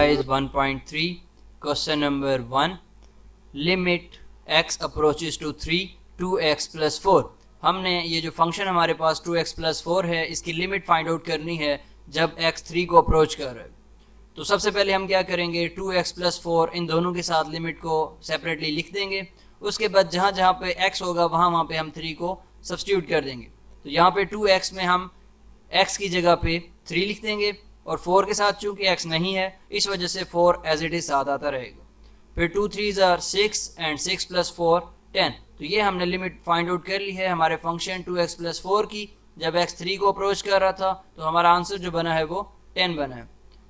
exercise 1.3 question number 1 limit x approaches to 3 2x plus 4। हमने ये जो फंक्शन हमारे पास 2x plus 4 है इसकी लिमिट फाइंड आउट करनी है जब x 3 को अप्रोच कर रहा है। तो सबसे पहले हम क्या करेंगे, 2x plus 4 इन दोनों के साथ लिमिट को सेपरेटली लिख देंगे। उसके बाद जहाँ जहाँ पे x होगा वहाँ पे हम 3 को सब्स्टिट्यूट कर देंगे। तो यहाँ पे 2x में हम x की जगह पे 3 लिख देंगे और 4 के साथ चूंकि x नहीं है इस वजह से 4 एज इट इज साथ आता रहेगा। फिर 2 3s are 6 एंड 6 plus 4 10। तो ये हमने लिमिट फाइंड आउट कर ली है हमारे फंक्शन 2x plus 4 की। जब x 3 को अप्रोच कर रहा था तो हमारा आंसर जो बना है वो 10 बना है।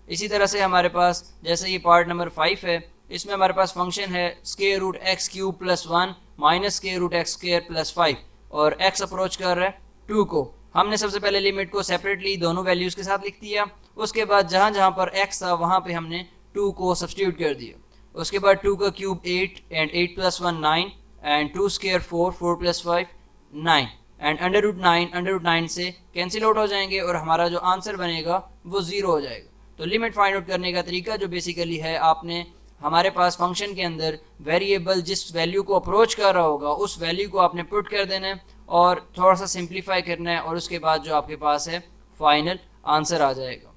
इसी तरह से हमारे पास जैसे ये पार्ट नंबर 5 है, इसमें हमारे पास फंक्शन है square root x cube plus 1 minus square root x square plus 5 और x अप्रोच कर रहा है 2 को। हमने सबसे पहले लिमिट को सेपरेटली दोनों वैल्यूज़ के साथ लिख दिया। उसके बाद जहाँ जहाँ पर x था वहाँ पे हमने 2 को सब्स्टिट्यूट कर दिया। उसके बाद 2 का cube 8 and 8 plus 1 9 and 2 square 4 4 plus 5 9 and under root 9 से कैंसिल आउट हो जाएंगे और हमारा जो आंसर बनेगा वो 0 हो जाएगा। तो लिमिट फाइंड आउट करने का तरीका जो बेसिकली है, आपने हमारे पास फंक्शन के अंदर वेरिएबल जिस वैल्यू को अप्रोच कर रहा होगा उस वैल्यू को आपने पुट कर देना है और थोड़ा सा सिंप्लीफाई करना है और उसके बाद जो आपके पास है फाइनल आंसर आ जाएगा।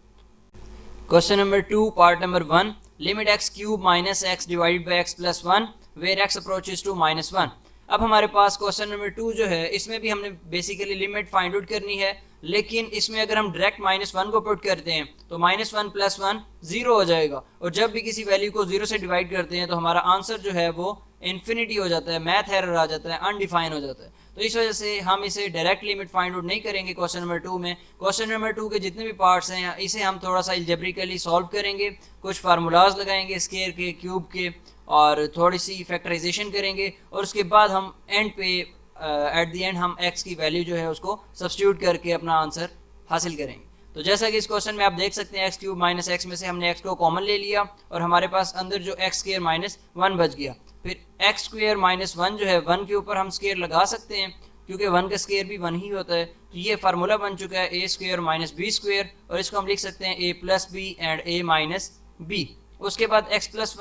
Question number 2 part number 1 limit x cube minus x divided by x plus 1 where x approaches to minus 1। अब हमारे पास क्वेश्चन नंबर 2 जो है इसमें भी हमने बेसिकली लिमिट फाइंड आउट करनी है, लेकिन इसमें अगर हम डायरेक्ट -1 को पुट करते हैं तो -1 + 1 0 हो जाएगा और जब भी किसी वैल्यू को 0 से डिवाइड करते हैं तो हमारा आंसर जो है वो इन्फिनिटी हो जाता है, मैथ एरर आ जाता है, अनडिफाइन हो जाता है। तो इस वजह से हम इसे डायरेक्ट लिमिट फाइंड आउट नहीं करेंगे क्वेश्चन नंबर 2 में। क्वेश्चन नंबर 2 के जितने भी पार्ट्स हैं इसे हम थोड़ा सा अलजेब्रिकली सॉल्व करेंगे, कुछ फार्मूलाज लगाएंगे स्क्वायर के, क्यूब के और थोड़ी सी फैक्टराइजेशन करेंगे और उसके बाद हम एंड पे एट द एंड हम x की वैल्यू जो है उसको सब्स्टिट्यूट करके अपना आंसर हासिल करेंगे। तो जैसा कि इस क्वेश्चन में आप देख सकते हैं एक्स क्यूब माइनस एक्स में से हमने x को कॉमन ले लिया और हमारे पास अंदर जो एक्स स्क्वायर माइनस 1 बच गया। फिर एक्स स्क्वायर माइनस 1 जो है 1 के ऊपर हम स्क्वायर लगा सकते हैं क्योंकि 1 का स्क्वायर भी 1 ही होता है। तो ये फार्मूला बन चुका है a square minus b square और इसको हम लिख सकते हैं a plus b and a minus b. उसके बाद x प्लस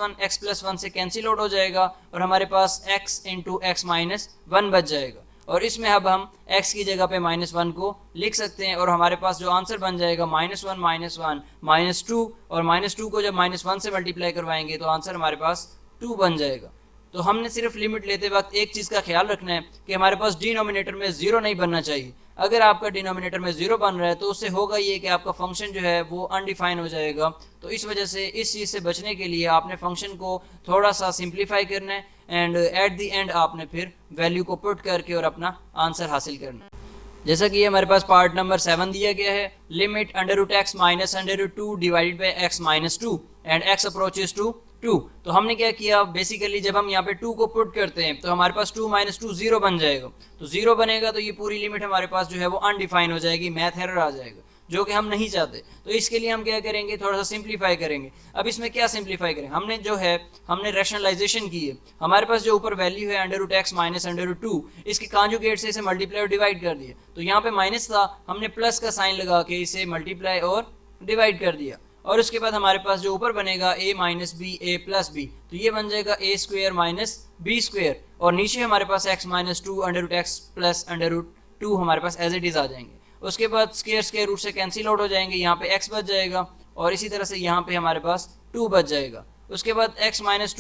1 से कैंसिल आउट हो जाएगा और हमारे पास x इंटू एक्स माइनस 1 बच जाएगा और इसमें अब हम x की जगह पे -1 को लिख सकते हैं और हमारे पास जो आंसर बन जाएगा -1 -2 और -2 को जब -1 से मल्टीप्लाई करवाएंगे तो आंसर हमारे पास 2 बन जाएगा। तो हमने सिर्फ लिमिट लेते वक्त एक चीज़ का ख्याल रखना है कि हमारे पास डिनोमिनेटर में 0 नहीं बनना चाहिए। अगर आपका डिनोमिनेटर में 0 बन रहा है तो उससे होगा ये कि आपका फंक्शन जो है वो अनडिफाइन हो जाएगा। तो इस वजह से इस चीज़ से बचने के लिए आपने फंक्शन को थोड़ा सा सिंप्लीफाई करना है एंड एट द एंड आपने फिर वैल्यू को पुट करके और अपना आंसर हासिल करना है। जैसा कि हमारे पास पार्ट नंबर 7 दिया गया है limit √x minus √2 divided by x minus 2 and x approaches to 2। तो हमने क्या किया, बेसिकली जब हम यहाँ पे 2 को पुट करते हैं तो हमारे पास 2 - 2 0 बन जाएगा। तो 0 बनेगा तो ये पूरी लिमिट हमारे पास जो है वो अनडिफाइन हो जाएगी, मैथ एरर आ जाएगा जो कि हम नहीं चाहते। तो इसके लिए हम क्या करेंगे, थोड़ा सा सिंप्लीफाई करेंगे। अब इसमें क्या सिंप्लीफाई करें, हमने रैशनलाइजेशन की है। हमारे पास जो ऊपर वैल्यू है √x माइनस √2 इसके कॉन्जुगेट से इसे मल्टीप्लाई और डिवाइड कर दिया। तो यहाँ पे माइनस था, हमने प्लस का साइन लगा के इसे मल्टीप्लाई और डिवाइड कर दिया और उसके बाद हमारे पास जो ऊपर बनेगा a minus b a plus b, तो ये बन जाएगा a square minus b square और नीचे हमारे पास x माइनस 2 √x प्लस √2 हमारे पास एज इट इज आ जाएंगे। उसके बाद स्क्वायर रूट से कैंसिल आउट हो जाएंगे, यहाँ पे x बच जाएगा और इसी तरह से यहाँ पे हमारे पास 2 बच जाएगा। उसके बाद x माइनस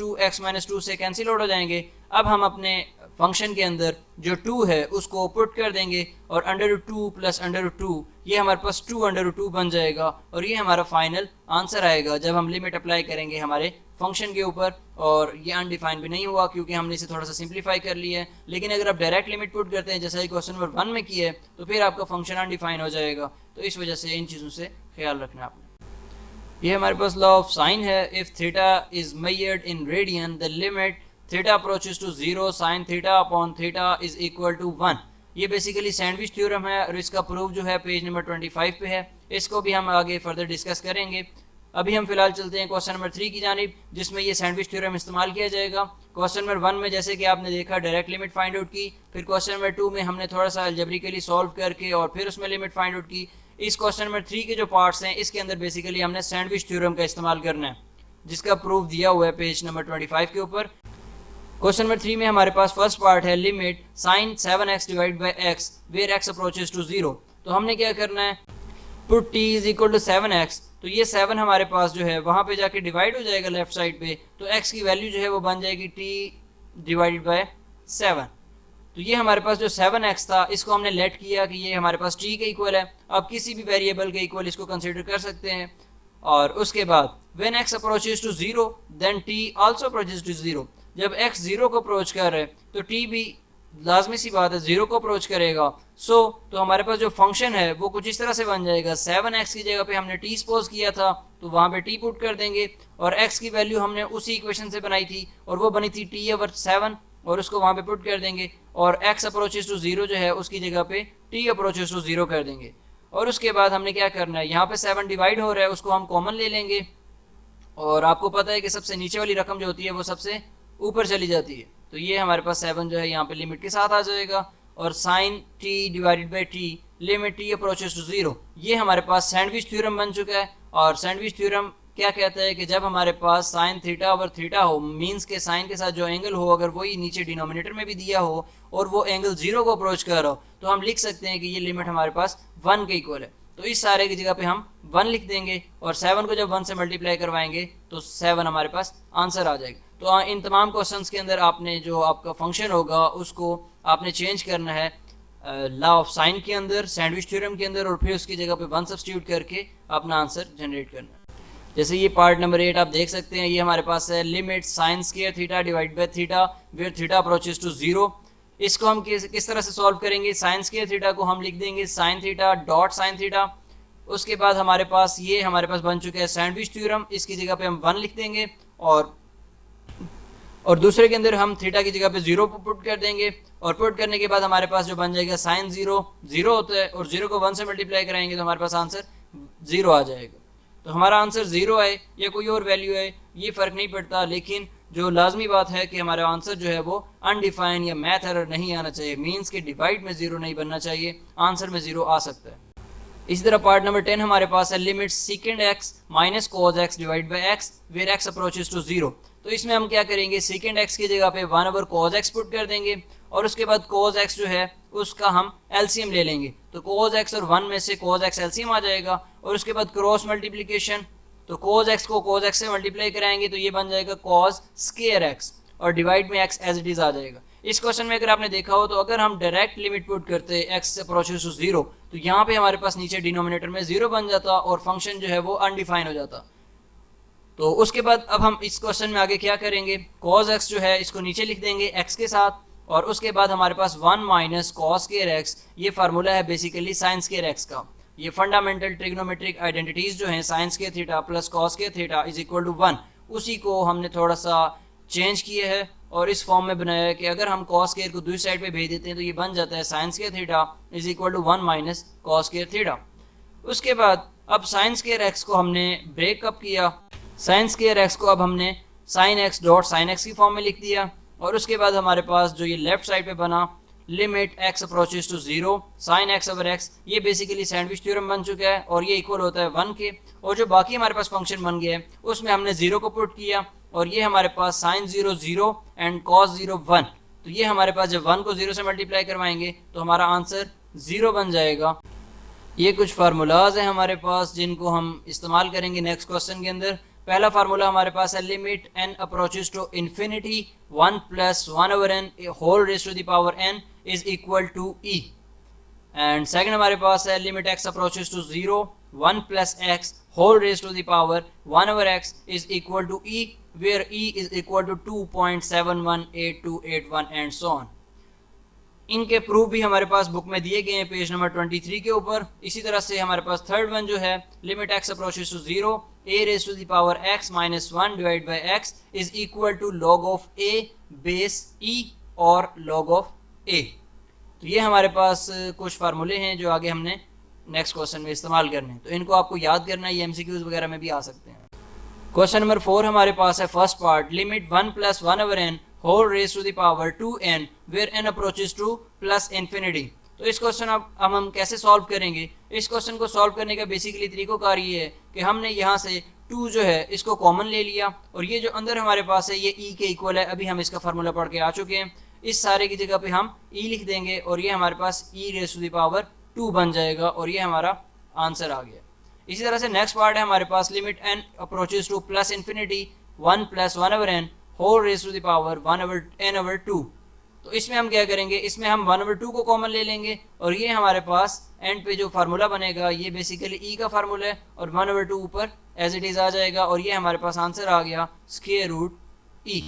2 से कैंसिल आउट हो जाएंगे। अब हम अपने फंक्शन के अंदर जो 2 है उसको पुट कर देंगे और √2 प्लस √2 ये हमारे पास 2 √2 बन जाएगा और ये हमारा फाइनल आंसर आएगा जब हम लिमिट अप्लाई करेंगे हमारे फंक्शन के ऊपर। और ये अनडिफाइंड भी नहीं हुआ क्योंकि हमने इसे थोड़ा सा सिंप्लीफाई कर लिया है। लेकिन अगर आप डायरेक्ट लिमिट पुट करते हैं जैसा कि क्वेश्चन नंबर 1 में किया है तो फिर आपका फंक्शन अनडिफाइन हो जाएगा। तो इस वजह से इन चीज़ों से ख्याल रखना आपने। ये हमारे पास लॉ ऑफ साइन है, if theta is measured in radian the limit theta approaches to 0 sine theta upon theta is equal to 1। ये बेसिकली सैंडविच थ्योरम है और इसका प्रूफ जो है पेज नंबर 25 पे है। इसको भी हम आगे फर्दर डिस्कस करेंगे। अभी हम फिलहाल चलते हैं क्वेश्चन नंबर 3 की जानिब जिसमें ये सैंडविच थ्योरम इस्तेमाल किया जाएगा। क्वेश्चन नंबर 1 में जैसे कि आपने देखा डायरेक्ट लिमिट फाइंड आउट की, फिर क्वेश्चन नंबर 2 में हमने थोड़ा सा अलजेब्रिकली सॉल्व करके और फिर उसमें लिमिट फाइंड आउट की। इस क्वेश्चन नंबर 3 के जो पार्ट्स हैं इसके अंदर बेसिकली हमने सैंडविच थ्योरम का इस्तेमाल करना है। जिसका प्रूफ दिया हुआ है पेज नंबर 25 के ऊपर। क्वेश्चन नंबर 3 में हमारे पास फर्स्ट पार्ट है limit sine 7x divide by x where x approaches to 0। तो हमने क्या करना है, put t is equal to 7x, तो ये 7 हमारे पास जो है वहाँ पे जाके डिवाइड हो जाएगा लेफ्ट साइड पे, तो x की वैल्यू जो है वो बन जाएगी t डिवाइडेड बाय 7। तो ये हमारे पास जो 7x था इसको हमने लेट किया कि ये हमारे पास t के इक्वल है। अब किसी भी वेरिएबल के इक्वल इसको कंसिडर कर सकते हैं। और उसके बाद when x approaches to 0 then t also approaches to 0। जब x 0 को अप्रोच कर रहे तो t भी लाजमी सी बात है 0 को अप्रोच करेगा। तो हमारे पास जो फंक्शन है वो कुछ इस तरह से बन जाएगा, 7x की जगह पे हमने t सपोज किया था तो वहाँ पे t पुट कर देंगे, और x की वैल्यू हमने उसी इक्वेशन से बनाई थी और वो बनी थी t ओवर 7, और उसको वहाँ पे पुट कर देंगे, और x अप्रोचेस टू 0 जो है उसकी जगह पे t अप्रोचेस टू 0 कर देंगे। और उसके बाद हमने क्या करना है, यहाँ पे 7 डिवाइड हो रहा है उसको हम कॉमन ले लेंगे, और आपको पता है कि सबसे नीचे वाली रकम जो होती है वो सबसे ऊपर चली जाती है। तो ये हमारे पास 7 जो है यहाँ पे लिमिट के साथ आ जाएगा, और sine t divided by t limit t approaches to 0, ये हमारे पास सैंडविच थ्योरम बन चुका है। और सैंडविच थ्योरम क्या कहता है कि जब हमारे पास साइन थीटा ओवर थीटा हो, मीन्स के साइन के साथ जो एंगल हो अगर वही नीचे डिनोमिनेटर में भी दिया हो और वो एंगल 0 को अप्रोच कर रहा हो, तो हम लिख सकते हैं कि ये लिमिट हमारे पास 1 के इक्वल है। तो इस सारे की जगह पे हम 1 लिख देंगे, और 7 को जब 1 से मल्टीप्लाई करवाएंगे तो 7 हमारे पास आंसर आ जाएगा। तो इन तमाम क्वेश्चंस के अंदर आपने जो आपका फंक्शन होगा उसको आपने चेंज करना है लॉ ऑफ साइन के अंदर, सैंडविच थ्योरम के अंदर, और फिर उसकी जगह पे 1 सब्स्टिट्यूट करके अपना आंसर जनरेट करना है। जैसे ये पार्ट नंबर 8 आप देख सकते हैं, ये हमारे पास है limit sine square theta divide by theta where theta approaches to 0। इसको हम किस तरह से सॉल्व करेंगे, साइन स्क्वायर थीटा को हम लिख देंगे sine theta dot sine theta. उसके बाद हमारे पास बन चुका है सैंडविच थ्योरम, इसकी जगह पे हम 1 लिख देंगे, और दूसरे के अंदर हम थीटा की जगह पे 0 पुट कर देंगे, और पुट करने के बाद हमारे पास जो बन जाएगा साइन 0 होता है, और 0 को 1 से मल्टीप्लाई कराएंगे तो हमारे पास आंसर 0 आ जाएगा। तो हमारा आंसर 0 है या कोई और वैल्यू है ये फ़र्क नहीं पड़ता, लेकिन जो लाजमी बात है कि हमारा आंसर जो है वो अनडिफाइन या मैथ एरर नहीं आना चाहिए, मीन्स के डिवाइड में 0 नहीं बनना चाहिए, आंसर में 0 आ सकता है। इसी तरह पार्ट नंबर 10 हमारे पास है limit second x minus cos x divide by x where x approaches to 0। तो इसमें हम क्या करेंगे, सेकेंड x की जगह पे 1 ओवर कोज x पुट कर देंगे, और उसके बाद कोज x जो है उसका हम एलसीएम ले लेंगे। तो कोज x और 1 में से कोज x एलसीएम आ जाएगा, और उसके बाद क्रॉस मल्टीप्लिकेशन, तो कोज x को कोज x से मल्टीप्लाई कराएंगे तो ये बन जाएगा कोज स्क्वायर x, और डिवाइड में x एज इट इज आ जाएगा। इस क्वेश्चन में अगर आपने देखा हो तो अगर हम डायरेक्ट लिमिट पुट करते x अप्रोचेस टू 0 तो यहाँ पे हमारे पास नीचे डिनोमिनेटर में 0 बन जाता और फंक्शन जो है वो अनडिफाइन हो जाता। तो उसके बाद अब हम इस क्वेश्चन में आगे क्या करेंगे, cos x जो है इसको नीचे लिख देंगे x के साथ, और उसके बाद हमारे पास 1 माइनस कॉस स्क्वायर x, ये फार्मूला है बेसिकली साइन स्क्वायर x का। ये फंडामेंटल ट्रिग्नोमेट्रिक आइडेंटिटीज जो हैं sine square theta plus cos square theta is equal to 1, उसी को हमने थोड़ा सा चेंज किया है और इस फॉर्म में बनाया है कि अगर हम कॉस स्क्वायर को दूसरी साइड पे भेज देते हैं तो ये बन जाता है sine square theta is equal to 1 minus cos square theta. उसके बाद अब साइन स्क्वायर x को हमने ब्रेकअप किया, साइन स्क्वायर x को अब हमने sine x dot sine x की फॉर्म में लिख दिया, और उसके बाद हमारे पास जो ये लेफ्ट साइड पे बना limit x approaches to 0 sine x over x, ये बेसिकली सैंडविच थ्योरम बन चुका है और ये इक्वल होता है 1 के, और जो बाकी हमारे पास फंक्शन बन गया है उसमें हमने 0 को पुट किया, और ये हमारे पास साइन 0 0 एंड कॉस 0 1। तो ये हमारे पास जब 1 को 0 से मल्टीप्लाई करवाएंगे तो हमारा आंसर 0 बन जाएगा। ये कुछ फार्मूलाज हैं हमारे पास जिनको हम इस्तेमाल करेंगे नेक्स्ट क्वेश्चन के अंदर। पहला फार्मूला हमारे पास है limit n approaches to infinity 1 plus 1 over n whole raised to the power n is equal to e, and second हमारे पास है limit x approaches to 0 1 plus x whole raised to the power 1 over x is equal to e where e is equal to 2.718281 and so on। इनके proof भी हमारे पास book में दिए गए हैं पेज नंबर 23 के ऊपर। इसी तरह से हमारे पास थर्ड वन जो है limit x approaches to 0 a raise to the power x minus 1 divide by x is equal to log of a base e और log ऑफ a। तो ये हमारे पास कुछ फार्मूले हैं जो आगे हमने नेक्स्ट क्वेश्चन में इस्तेमाल करने हैं, तो इनको आपको याद करना है, ये MCQs वगैरह में भी आ सकते हैं। क्वेश्चन नंबर 4 हमारे पास है first part limit 1 plus 1 over n whole raise to the power 2n where n approaches to plus infinity. तो इस क्वेश्चन अब हम कैसे सॉल्व करेंगे, इस क्वेश्चन को सॉल्व करने का बेसिकली तरीक़ाकार ये है कि हमने यहाँ से 2 जो है इसको कॉमन ले लिया और ये जो अंदर हमारे पास है ये e के इक्वल है। अभी हम इसका फार्मूला पढ़ के आ चुके हैं। इस सारे की जगह पे हम e लिख देंगे और ये हमारे पास e raise to the power 2 बन जाएगा और ये हमारा आंसर आ गया। इसी तरह से नेक्स्ट पार्ट है हमारे पास limit n approaches to plus infinity 1 plus 1 over n whole raise to the power 1 over n over 2। तो इसमें हम क्या करेंगे, इसमें हम 1 ओवर 2 को कॉमन ले लेंगे और ये हमारे पास एंड पे जो फार्मूला बनेगा ये बेसिकली e का फार्मूला है और 1 ओवर 2 ऊपर एज इट इज़ आ जाएगा और ये हमारे पास आंसर आ गया square root e।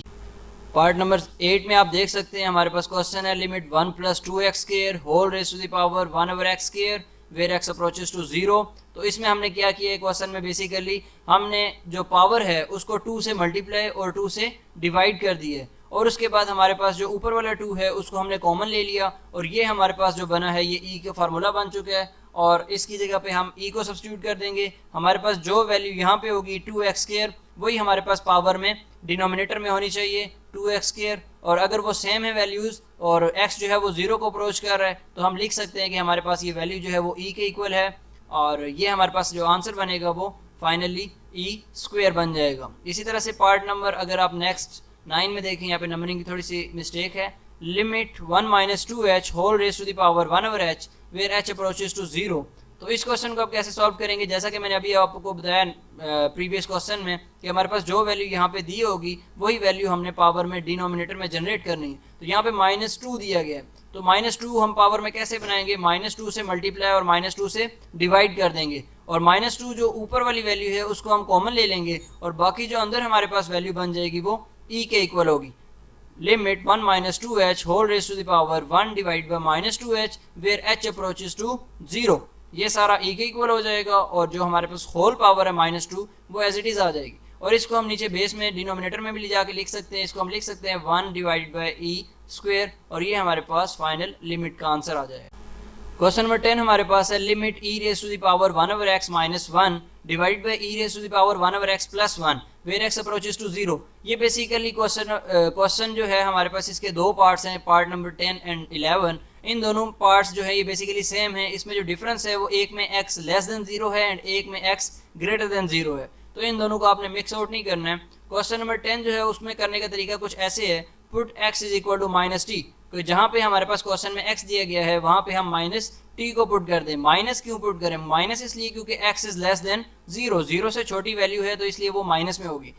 Part number 8 में आप देख सकते हैं हमारे पास क्वेश्चन है limit 1 plus 2x square whole raise to the power 1 over x square where x approaches to 0। तो इसमें हमने क्या किया है, क्वेश्चन में बेसिकली हमने जो पावर है उसको 2 से मल्टीप्लाई और 2 से डिवाइड कर दिए और उसके बाद हमारे पास जो ऊपर वाला 2 है उसको हमने कॉमन ले लिया और ये हमारे पास जो बना है ये e का फार्मूला बन चुका है और इसकी जगह पे हम e को सब्स्टिट्यूट कर देंगे। हमारे पास जो वैल्यू यहाँ पे होगी 2x स्क्वायर वही हमारे पास पावर में डिनोमिनेटर में होनी चाहिए 2x स्क्वायर, और अगर वो सेम है वैल्यूज़ और x जो है वो 0 को अप्रोच कर रहा है तो हम लिख सकते हैं कि हमारे पास ये वैल्यू जो है वो e के इक्वल है और ये हमारे पास जो आंसर बनेगा वो फाइनली e स्क्वायर बन जाएगा। इसी तरह से पार्ट नंबर अगर आप नेक्स्ट 9 में देखें, यहाँ पे नंबरिंग की थोड़ी सी मिस्टेक है। Limit 1 minus 2h whole raise to the power 1 over h where h approaches to 0। तो इस क्वेश्चन को आप कैसे सॉल्व करेंगे, जैसा कि मैंने अभी आपको बताया प्रीवियस क्वेश्चन में कि हमारे पास जो वैल्यू यहाँ पे दी होगी वही वैल्यू हमने पावर में डिनोमिनेटर में जनरेट करनी है। तो यहाँ पे -2 दिया गया है तो -2 हम पावर में कैसे बनाएंगे, -2 से मल्टीप्लाई और -2 से डिवाइड कर देंगे और -2 जो ऊपर वाली वैल्यू है उसको हम कॉमन ले लेंगे और बाकी जो अंदर हमारे पास वैल्यू बन जाएगी वो e के इक्वल होगी। Limit 1 minus 2h whole raise to the power 1 divide by -2h where h approaches to 0। ये सारा e के इक्वल हो जाएगा और जो हमारे पास होल पावर है -2 वो एज इट इज़ आ जाएगी और इसको हम नीचे बेस में डिनोमिनेटर में भी ले जाके लिख सकते हैं। इसको हम लिख सकते हैं 1 डिवाइड बाय e स्क्वायर और ये हमारे पास फाइनल लिमिट का आंसर आ जाएगा। क्वेश्चन नंबर 10 हमारे पास है limit e raise to the power 1 over x minus 1 divide by e raise to the power 1 over x plus 1 where x approaches to 0। ये बेसिकली क्वेश्चन जो है हमारे पास इसके दो पार्ट्स हैं, पार्ट नंबर 10 एंड 11। इन दोनों पार्ट्स जो है ये बेसिकली सेम है। इसमें जो डिफरेंस है वो एक में x लेस देन 0 है एंड एक में x ग्रेटर देन 0 है। तो इन दोनों को आपने मिक्स आउट नहीं करना है। क्वेश्चन नंबर 10 जो है उसमें करने का तरीका कुछ ऐसे है, put x is equal to -t। तो जहाँ पे हमारे पास क्वेश्चन में x दिया गया है वहाँ पे हम -t को पुट कर दें। माइनस क्यों पुट करें, माइनस इसलिए क्योंकि x इज लेस देन 0, 0 से छोटी वैल्यू है तो इसलिए वो माइनस में होगी।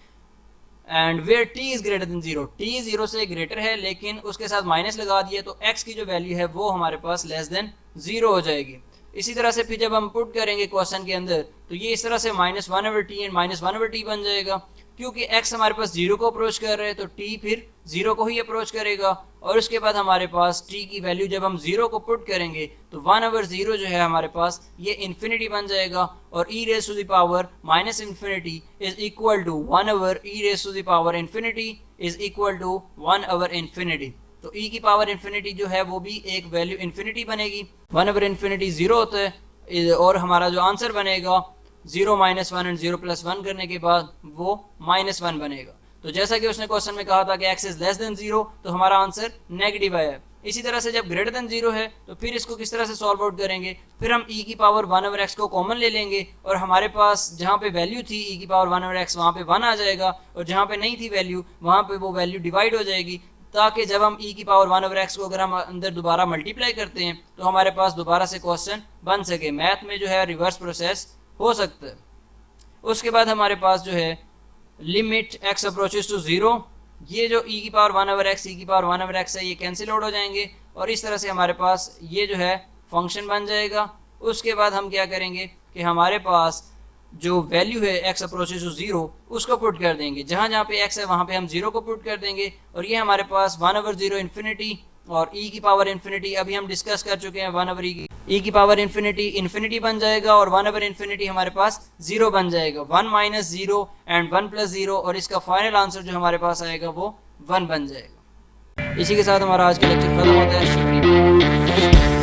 And where t is greater than 0, t 0 से ग्रेटर है लेकिन उसके साथ माइनस लगा दिए तो x की जो वैल्यू है वो हमारे पास लेस देन 0 हो जाएगी। इसी तरह से फिर जब हम पुट करेंगे क्वेश्चन के अंदर तो ये इस तरह से -1 over t and -1 over t बन जाएगा। क्योंकि x हमारे पास 0 को अप्रोच कर रहे हैं तो t फिर 0 को ही अप्रोच करेगा और उसके बाद हमारे पास t की वैल्यू जब हम 0 को पुट करेंगे तो 1 ओवर 0 जो है हमारे पास ये इन्फिनिटी बन जाएगा और e raise to the power minus infinity is equal to 1 over e raise to the power infinity is equal to 1 over infinity. तो e की पावर इन्फिनिटी जो है वो भी एक वैल्यू इन्फिनिटी बनेगी। 1 ओवर इन्फिनिटी 0 होता है और हमारा जो आंसर बनेगा 0 माइनस 1 एंड 0 प्लस 1 करने के बाद वो -1 बनेगा। तो जैसा कि उसने क्वेश्चन में कहा था कि x इज लेस देन 0 तो हमारा आंसर नेगेटिव है। इसी तरह से जब ग्रेटर देन 0 है तो फिर इसको किस तरह से सॉल्व आउट करेंगे, फिर हम e की पावर 1 ओवर x को कॉमन ले लेंगे और हमारे पास जहाँ पे वैल्यू थी e की पावर 1 ओवर x वहाँ पे 1 आ जाएगा और जहाँ पे नहीं थी वैल्यू वहाँ पे वो वैल्यू डिवाइड हो जाएगी ताकि जब हम e की पावर 1 ओवर x को अगर हम अंदर दोबारा मल्टीप्लाई करते हैं तो हमारे पास दोबारा से क्वेश्चन बन सके। मैथ में जो है रिवर्स प्रोसेस हो सकता है। उसके बाद हमारे पास जो है लिमिट x अप्रोचेस टू 0, ये जो e की पावर 1 ओवर x e की पावर 1 ओवर x है ये कैंसिल आउट हो जाएंगे और इस तरह से हमारे पास ये जो है फंक्शन बन जाएगा। उसके बाद हम क्या करेंगे कि हमारे पास जो वैल्यू है x अप्रोचेस टू 0 उसको पुट कर देंगे। जहाँ जहाँ पे x है वहाँ पे हम 0 को पुट कर देंगे और ये हमारे पास 1 ओवर 0 इन्फिनिटी और e की पावर इन्फिनिटी अभी हम डिस्कस कर चुके हैं 1 ओवर e की पावर इन्फिनिटी बन जाएगा और 1 ओवर इन्फिनिटी हमारे पास 0 बन जाएगा। 1 माइनस 0 एंड 1 प्लस 0 और इसका फाइनल आंसर जो हमारे पास आएगा वो 1 बन जाएगा। इसी के साथ हमारा आज का लेक्चर खत्म होता है। शुक्रिया।